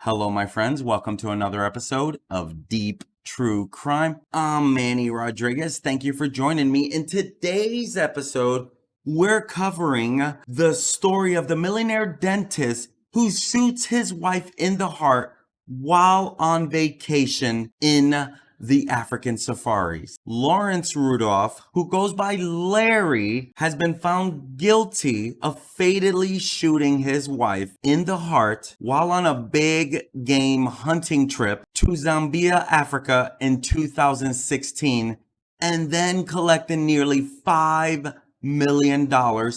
Hello, my friends. Welcome to another episode of Deep True Crime. I'm Manny Rodriguez. Thank you for joining me. In today's episode, we're covering the story of the millionaire dentist who shoots his wife in the heart while on vacation in the African safaris. Lawrence Rudolph, who goes by Larry, has been found guilty of fatally shooting his wife in the heart while on a big game hunting trip to Zambia, Africa in 2016, and then collecting nearly $5 million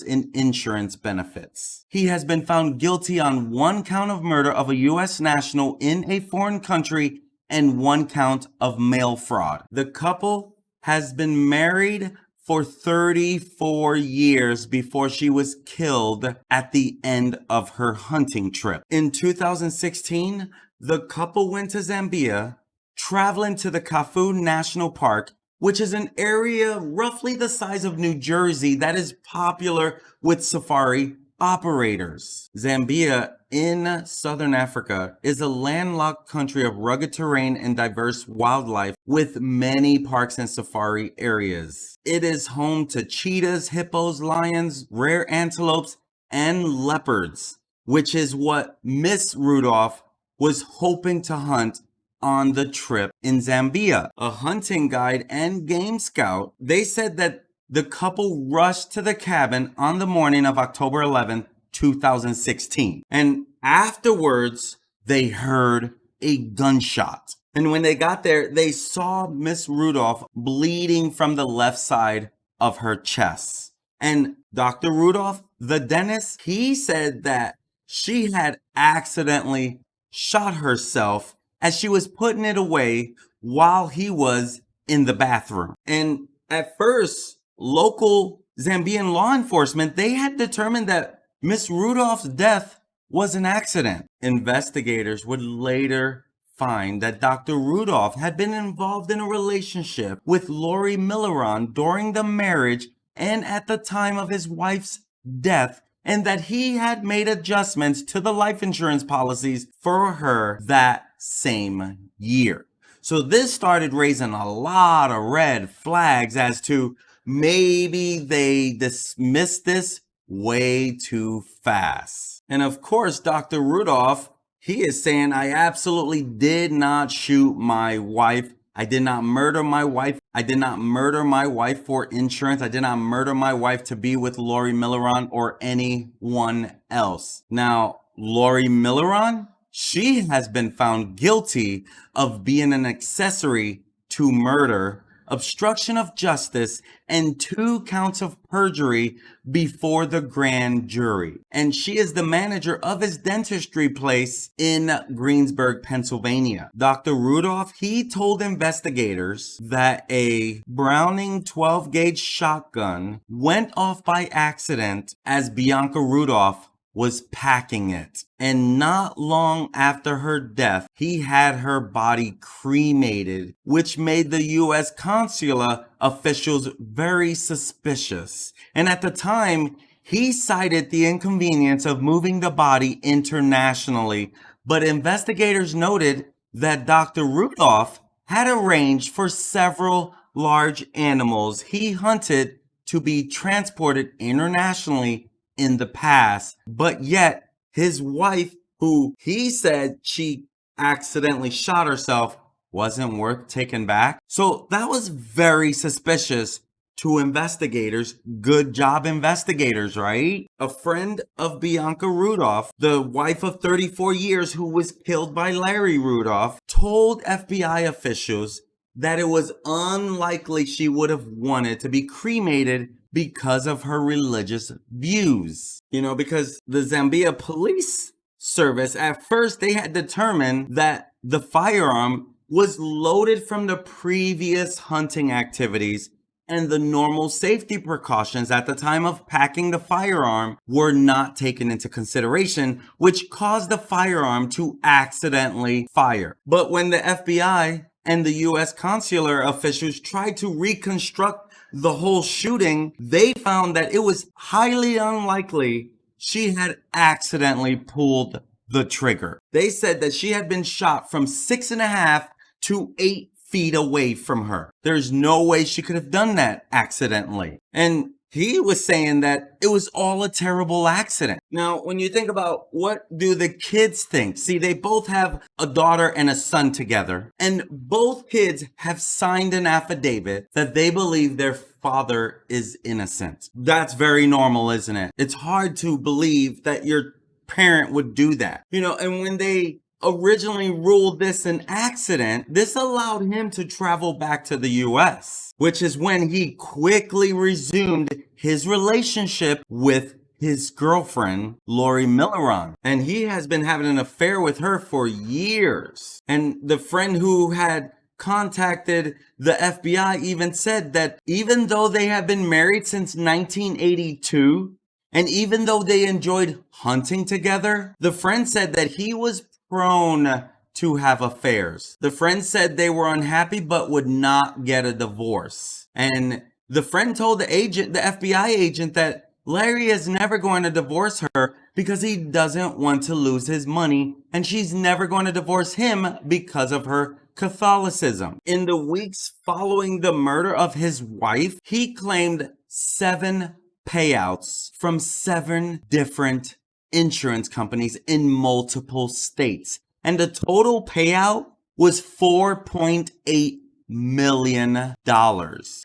in insurance benefits. He has been found guilty on one count of murder of a U.S. national in a foreign country and one count of mail fraud. The couple has been married for 34 years before she was killed at the end of her hunting trip. In 2016, the couple went to Zambia, traveling to the Kafue National Park, which is an area roughly the size of New Jersey that is popular with safari operators. Zambia in southern Africa is a landlocked country of rugged terrain and diverse wildlife with many parks and safari areas. It is home to cheetahs, hippos, lions, rare antelopes, and leopards, which is what Miss Rudolph was hoping to hunt on the trip in Zambia. A hunting guide and game scout, they said that the couple rushed to the cabin on the morning of October 11, 2016. And afterwards, they heard a gunshot. And when they got there, they saw Miss Rudolph bleeding from the left side of her chest. And Dr. Rudolph, the dentist, he said that she had accidentally shot herself as she was putting it away while he was in the bathroom. And at first, local Zambian law enforcement, they had determined that Miss Rudolph's death was an accident. Investigators would later find that Dr. Rudolph had been involved in a relationship with Lori Millionaire during the marriage and at the time of his wife's death, and that he had made adjustments to the life insurance policies for her that same year. So this started raising a lot of red flags as to maybe they dismissed this way too fast. And of course, Dr. Rudolph, he is saying, I absolutely did not shoot my wife. I did not murder my wife. I did not murder my wife for insurance. I did not murder my wife to be with Lori Millionaire or anyone else. Now, Lori Millionaire, she has been found guilty of being an accessory to murder, obstruction of justice, and 2 counts of perjury before the grand jury. And she is the manager of his dentistry place in Greensburg, Pennsylvania. Dr. Rudolph, he told investigators that a Browning 12-gauge shotgun went off by accident as Bianca Rudolph was packing it. And not long after her death, he had her body cremated, which made the U.S. consular officials very suspicious. And at the time, he cited the inconvenience of moving the body internationally. But investigators noted that Dr. Rudolph had arranged for several large animals he hunted to be transported internationally in the past, but yet his wife, who he said she accidentally shot herself, wasn't worth taking back. So that was very suspicious to investigators. Good job, investigators, right? A friend of Bianca Rudolph, the wife of 34 years who was killed by Larry Rudolph, told FBI officials that it was unlikely she would have wanted to be cremated because of her religious views. Because the Zambia Police Service, at first, they had determined that the firearm was loaded from the previous hunting activities, and the normal safety precautions at the time of packing the firearm were not taken into consideration, which caused the firearm to accidentally fire. But when the FBI and the U.S. consular officials tried to reconstruct the whole shooting, they found that it was highly unlikely she had accidentally pulled the trigger. They said that she had been shot from 6.5 to 8 feet away from her. There's no way she could have done that accidentally. And he was saying that it was all a terrible accident. Now, when you think about what do the kids think? See, they both have a daughter and a son together, and both kids have signed an affidavit that they believe their father is innocent. That's very normal, isn't it? It's hard to believe that your parent would do that. And when they originally ruled this an accident, this allowed him to travel back to the US, which is when he quickly resumed his relationship with his girlfriend, Lori Millionaire. And he has been having an affair with her for years. And the friend who had contacted the FBI even said that even though they have been married since 1982, and even though they enjoyed hunting together, the friend said that he was prone to have affairs. The friend said they were unhappy but would not get a divorce. And the friend told the FBI agent, that Larry is never going to divorce her because he doesn't want to lose his money, and she's never going to divorce him because of her Catholicism. In the weeks following the murder of his wife, he claimed 7 payouts from 7 different insurance companies in multiple states. And the total payout was $4.8 million.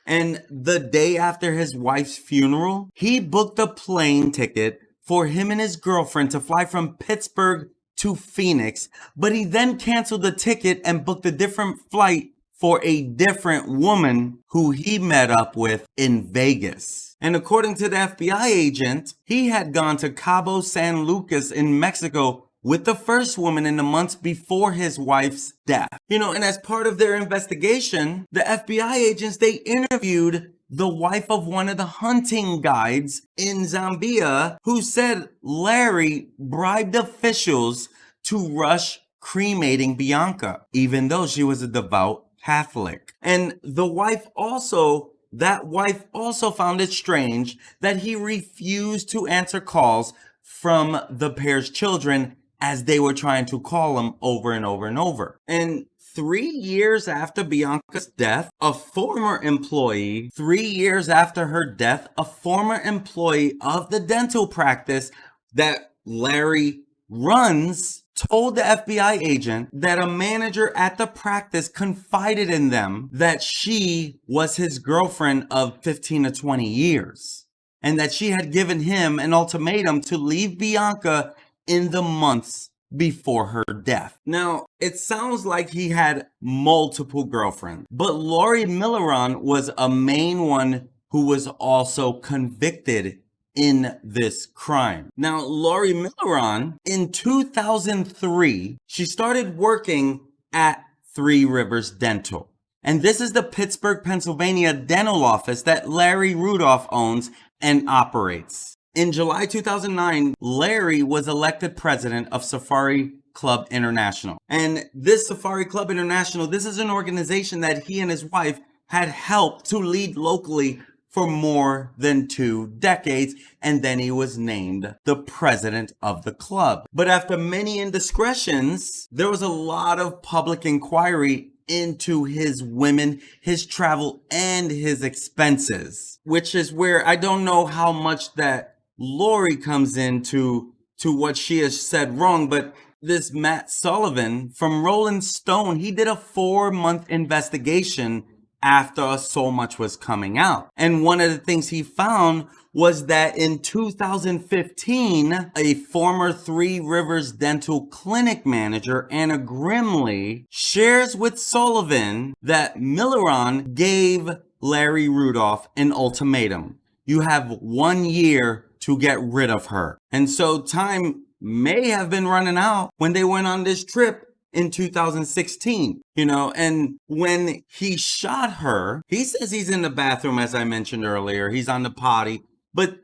And the day after his wife's funeral, he booked a plane ticket for him and his girlfriend to fly from Pittsburgh to Phoenix, but he then canceled the ticket and booked a different flight for a different woman who he met up with in Vegas. And according to the FBI agent, he had gone to Cabo San Lucas in Mexico with the first woman in the months before his wife's death. And as part of their investigation, the FBI agents, they interviewed the wife of one of the hunting guides in Zambia, who said Larry bribed officials to rush cremating Bianca, even though she was a devout Catholic. And that wife also found it strange that he refused to answer calls from the pair's children as they were trying to call him over and over and over. And 3 years after Bianca's death, a former employee of the dental practice that Larry runs told the FBI agent that a manager at the practice confided in them that she was his girlfriend of 15 to 20 years, and that she had given him an ultimatum to leave Bianca in the months before her death. Now, it sounds like he had multiple girlfriends, but Lori Millionaire was a main one who was also convicted in this crime. Now, Lori Millionaire, in 2003, she started working at 3 Rivers Dental. And this is the Pittsburgh, Pennsylvania dental office that Larry Rudolph owns and operates. In July 2009, Larry was elected president of Safari Club International. And this Safari Club International, this is an organization that he and his wife had helped to lead locally for more than 2 decades, and then he was named the president of the club. But after many indiscretions, there was a lot of public inquiry into his women, his travel, and his expenses, which is where I don't know how much that Lori comes into what she has said wrong, but this Matt Sullivan from Rolling Stone, he did a 4-month investigation after so much was coming out. And one of the things he found was that in 2015, a former 3 Rivers Dental Clinic manager, Anna Grimley, shares with Sullivan that Millionaire gave Larry Rudolph an ultimatum. You have 1 year to get rid of her. And so time may have been running out when they went on this trip in 2016, and when he shot her, he says he's in the bathroom, as I mentioned earlier. He's on the potty. But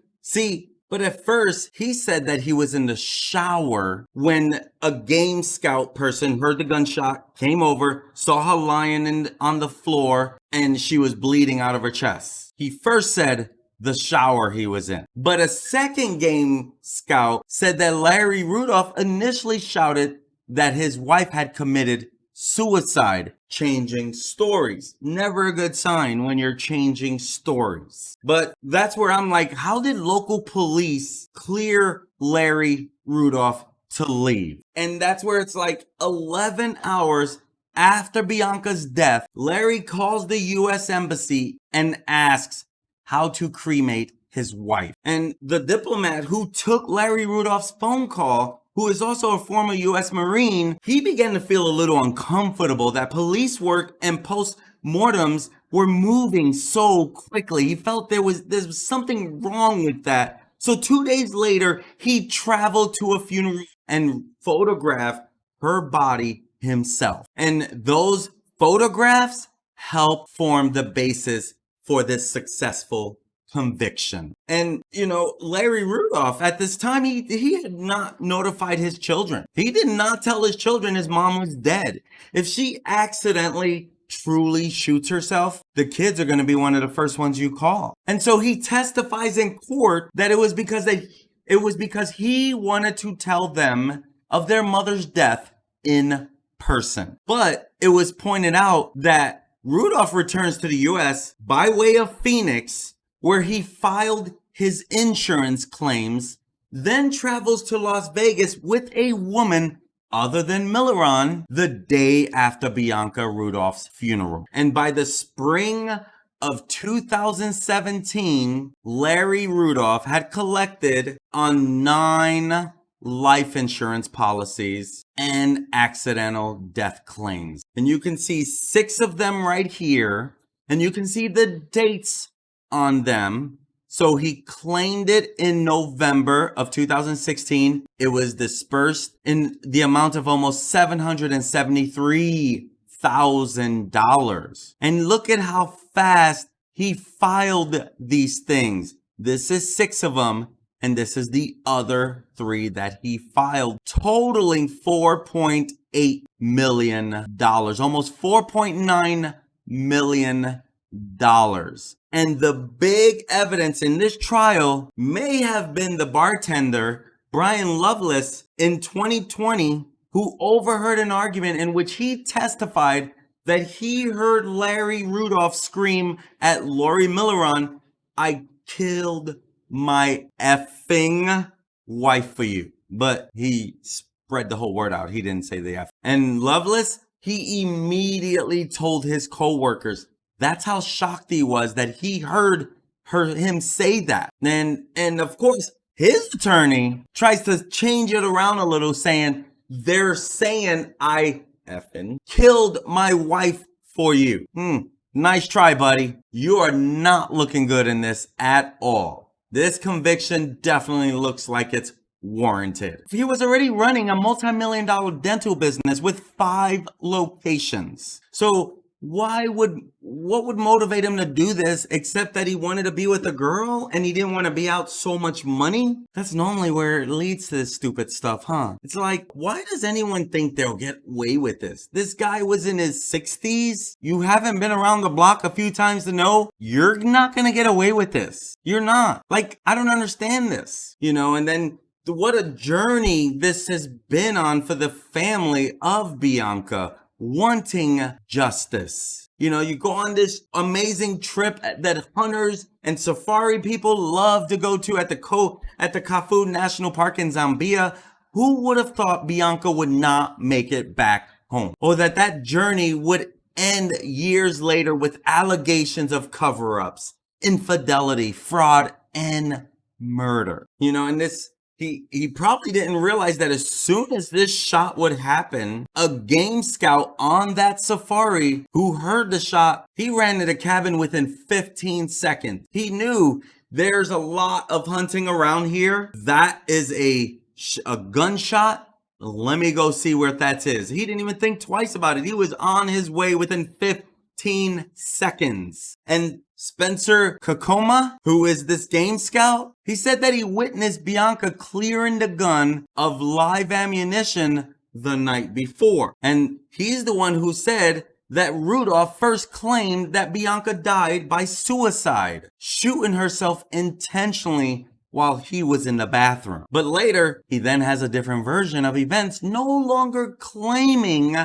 at first, he said that he was in the shower when a game scout person heard the gunshot, came over, saw her lying on the floor, and she was bleeding out of her chest. He first said the shower he was in. But a second game scout said that Larry Rudolph initially shouted that his wife had committed suicide, changing stories. Never a good sign when you're changing stories. But that's where I'm like, how did local police clear Larry Rudolph to leave? And that's where it's like 11 hours after Bianca's death, Larry calls the U.S. Embassy and asks how to cremate his wife. And the diplomat who took Larry Rudolph's phone call, who is also a former U.S. Marine, he began to feel a little uncomfortable that police work and post-mortems were moving so quickly. He felt there was something wrong with that. So 2 days later, he traveled to a funeral and photographed her body himself. And those photographs helped form the basis for this successful conviction. And, Larry Rudolph, at this time, he had not notified his children. He did not tell his children his mom was dead. If she accidentally truly shoots herself, the kids are going to be one of the first ones you call. And so he testifies in court that it was because he wanted to tell them of their mother's death in person. But it was pointed out that Rudolph returns to the U.S. by way of Phoenix, where he filed his insurance claims, then travels to Las Vegas with a woman other than Millionaire the day after Bianca Rudolph's funeral. And by the spring of 2017, Larry Rudolph had collected on 9 life insurance policies and accidental death claims. And you can see 6 of them right here, and you can see the dates on them. So he claimed it in November of 2016. It was dispersed in the amount of almost $773,000. And look at how fast he filed these things. This is 6 of them. And this is the other 3 that he filed, totaling $4.8 million, almost $4.9 million. And the big evidence in this trial may have been the bartender, Brian Loveless, in 2020, who overheard an argument in which he testified that he heard Larry Rudolph scream at Lori Millionaire, "I killed my effing wife for you." But he spread the whole word out. He didn't say the F. And Loveless, he immediately told his co-workers. That's how shocked he was that he heard him say that. And of course, his attorney tries to change it around a little, saying, they're saying I effing killed my wife for you. Nice try, buddy. You are not looking good in this at all. This conviction definitely looks like it's warranted. He was already running a multi-million-dollar dental business with 5 locations. So what would motivate him to do this except that he wanted to be with a girl and he didn't want to be out so much money? That's normally where it leads to this stupid stuff, huh? It's like, why does anyone think they'll get away with this? This guy was in his 60s. You haven't been around the block a few times to know you're not going to get away with this. You're not. Like, I don't understand this, and then what a journey this has been on for the family of Bianca, wanting justice. You go on this amazing trip that hunters and safari people love to go to at the Kafue National Park in Zambia. Who would have thought Bianca would not make it back home? Or that journey would end years later with allegations of cover-ups, infidelity, fraud, and murder. And this, he probably didn't realize that as soon as this shot would happen, a game scout on that safari who heard the shot, he ran to the cabin within 15 seconds. He knew there's a lot of hunting around here. That is a gunshot. Let me go see where that is. He didn't even think twice about it. He was on his way within 15 seconds. And Spencer Kakoma, who is this game scout, he said that he witnessed Bianca clearing the gun of live ammunition the night before. And he's the one who said that Rudolph first claimed that Bianca died by suicide, shooting herself intentionally while he was in the bathroom. But later, he then has a different version of events, no longer claiming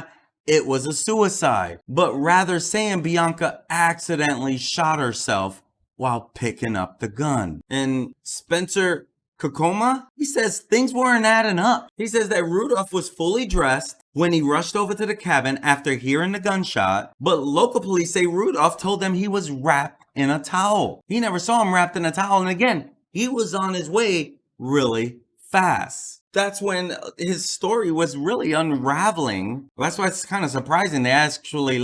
it was a suicide, but rather saying Bianca accidentally shot herself while picking up the gun. And Spencer Kokoma, he says things weren't adding up. He says that Rudolph was fully dressed when he rushed over to the cabin after hearing the gunshot, but local police say Rudolph told them he was wrapped in a towel. He never saw him wrapped in a towel, and again, he was on his way really fast. That's when his story was really unraveling. That's why it's kind of surprising they actually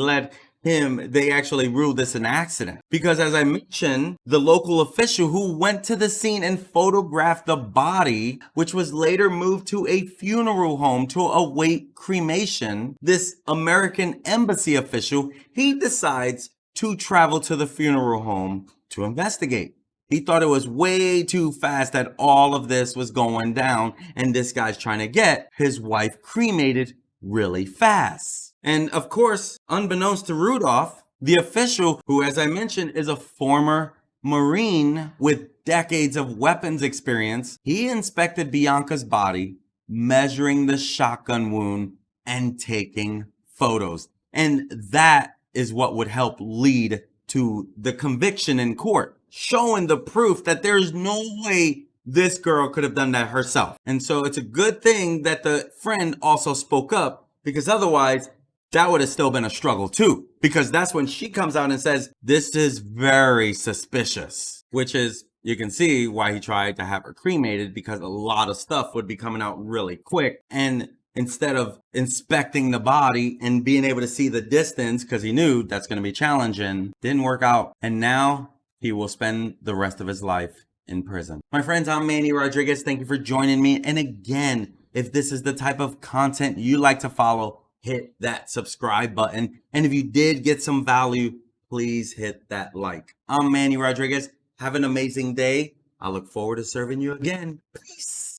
ruled this an accident. Because as I mentioned, the local official who went to the scene and photographed the body, which was later moved to a funeral home to await cremation, this American embassy official, he decides to travel to the funeral home to investigate. He thought it was way too fast that all of this was going down, and this guy's trying to get his wife cremated really fast. And of course, unbeknownst to Rudolph, the official, who, as I mentioned, is a former Marine with decades of weapons experience, he inspected Bianca's body, measuring the shotgun wound and taking photos. And that is what would help lead to the conviction in court, showing the proof that there's no way this girl could have done that herself. And so it's a good thing that the friend also spoke up, because otherwise that would have still been a struggle too, because that's when she comes out and says, this is very suspicious, which is, you can see why he tried to have her cremated, because a lot of stuff would be coming out really quick. And instead of inspecting the body and being able to see the distance, because he knew that's going to be challenging, didn't work out. And now he will spend the rest of his life in prison. My friends, I'm Manny Rodriguez. Thank you for joining me. And again, if this is the type of content you like to follow, hit that subscribe button. And if you did get some value, please hit that like. I'm Manny Rodriguez. Have an amazing day. I look forward to serving you again. Peace.